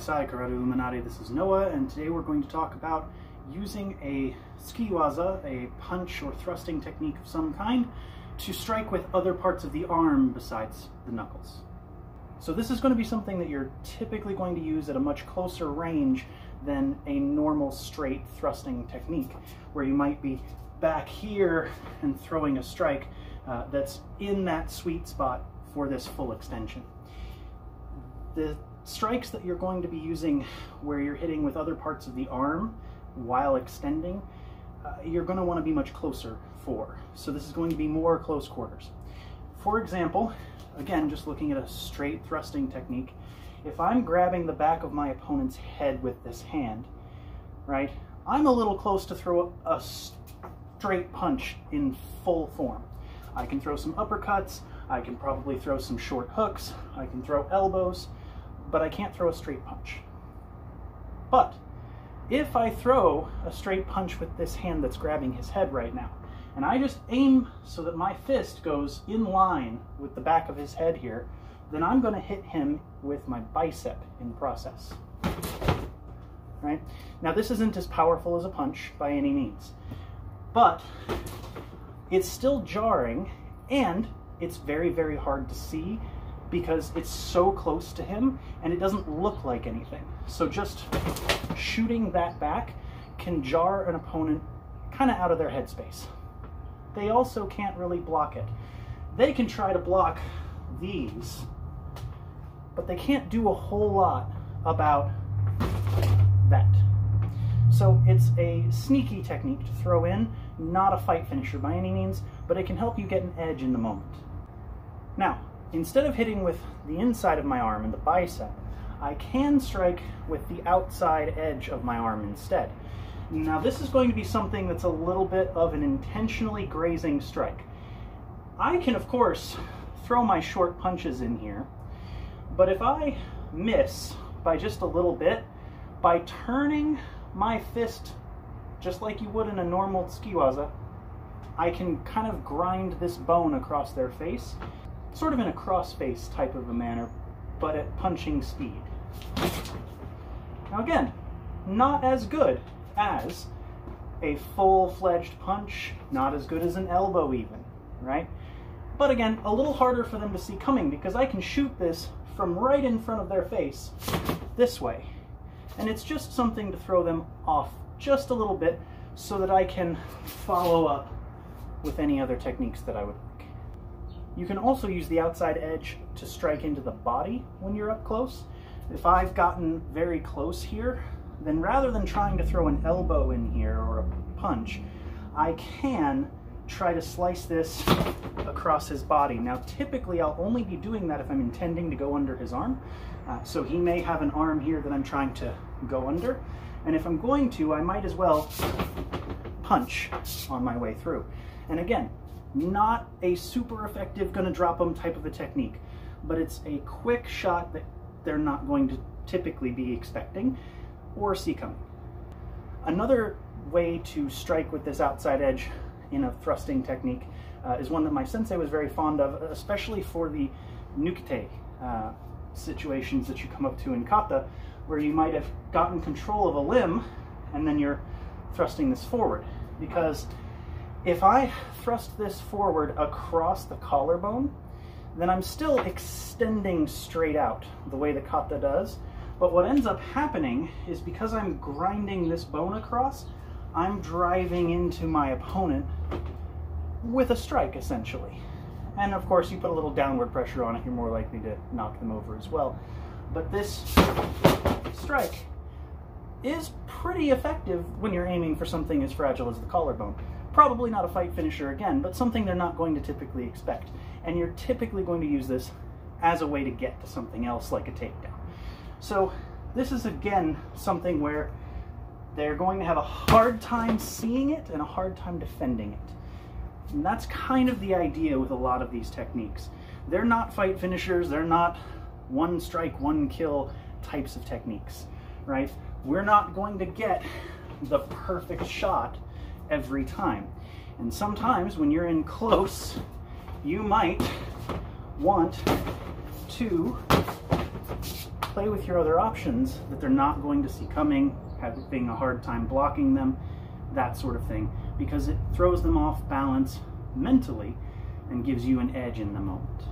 Hi, Karate Illuminati, this is Noah, and today we're going to talk about using a Tsuki-Waza, a punch or thrusting technique of some kind, to strike with other parts of the arm besides the knuckles. So this is going to be something that you're typically going to use at a much closer range than a normal straight thrusting technique, where you might be back here and throwing a strike that's in that sweet spot for this full extension. The strikes that you're going to be using where you're hitting with other parts of the arm while extending, you're going to want to be much closer for. So this is going to be more close quarters. For example, again, just looking at a straight thrusting technique, if I'm grabbing the back of my opponent's head with this hand, right, I'm a little close to throw a straight punch in full form. I can throw some uppercuts, I can probably throw some short hooks, I can throw elbows, but I can't throw a straight punch. But if I throw a straight punch with this hand that's grabbing his head right now, and I just aim so that my fist goes in line with the back of his head here, then I'm going to hit him with my bicep in the process. Right? Now this isn't as powerful as a punch by any means, but it's still jarring, and it's very, very hard to see because it's so close to him and it doesn't look like anything. So just shooting that back can jar an opponent kind of out of their headspace. They also can't really block it. They can try to block these, but they can't do a whole lot about that. So it's a sneaky technique to throw in, not a fight finisher by any means, but it can help you get an edge in the moment. Now, instead of hitting with the inside of my arm and the bicep, I can strike with the outside edge of my arm instead. Now this is going to be something that's a little bit of an intentionally grazing strike. I can, of course, throw my short punches in here, but if I miss by just a little bit, by turning my fist just like you would in a normal Tsuki-Waza, I can kind of grind this bone across their face, sort of in a cross-face type of a manner, but at punching speed. Now again, not as good as a full-fledged punch, not as good as an elbow even, right? But again, a little harder for them to see coming because I can shoot this from right in front of their face this way. And it's just something to throw them off just a little bit so that I can follow up with any other techniques that I would like. You can also use the outside edge to strike into the body when you're up close. If I've gotten very close here, then rather than trying to throw an elbow in here or a punch, I can try to slice this across his body. Now typically I'll only be doing that if I'm intending to go under his arm. So he may have an arm here that I'm trying to go under, and if I'm going to, I might as well punch on my way through. And again, not a super effective gonna drop them type of a technique, but it's a quick shot that they're not going to typically be expecting or see coming. Another way to strike with this outside edge in a thrusting technique is one that my sensei was very fond of, especially for the nukite situations that you come up to in kata, where you might have gotten control of a limb and then you're thrusting this forward. Because if I thrust this forward across the collarbone, then I'm still extending straight out the way the kata does. But what ends up happening is because I'm grinding this bone across, I'm driving into my opponent with a strike, essentially. And of course, you put a little downward pressure on it, you're more likely to knock them over as well. But this strike is pretty effective when you're aiming for something as fragile as the collarbone. Probably not a fight finisher again, but something they're not going to typically expect. And you're typically going to use this as a way to get to something else like a takedown. So this is again something where they're going to have a hard time seeing it and a hard time defending it. And that's kind of the idea with a lot of these techniques. They're not fight finishers, they're not one strike, one kill types of techniques, right? We're not going to get the perfect shot every time. And sometimes when you're in close, you might want to play with your other options that they're not going to see coming, having a hard time blocking them, that sort of thing, because it throws them off balance mentally and gives you an edge in the moment.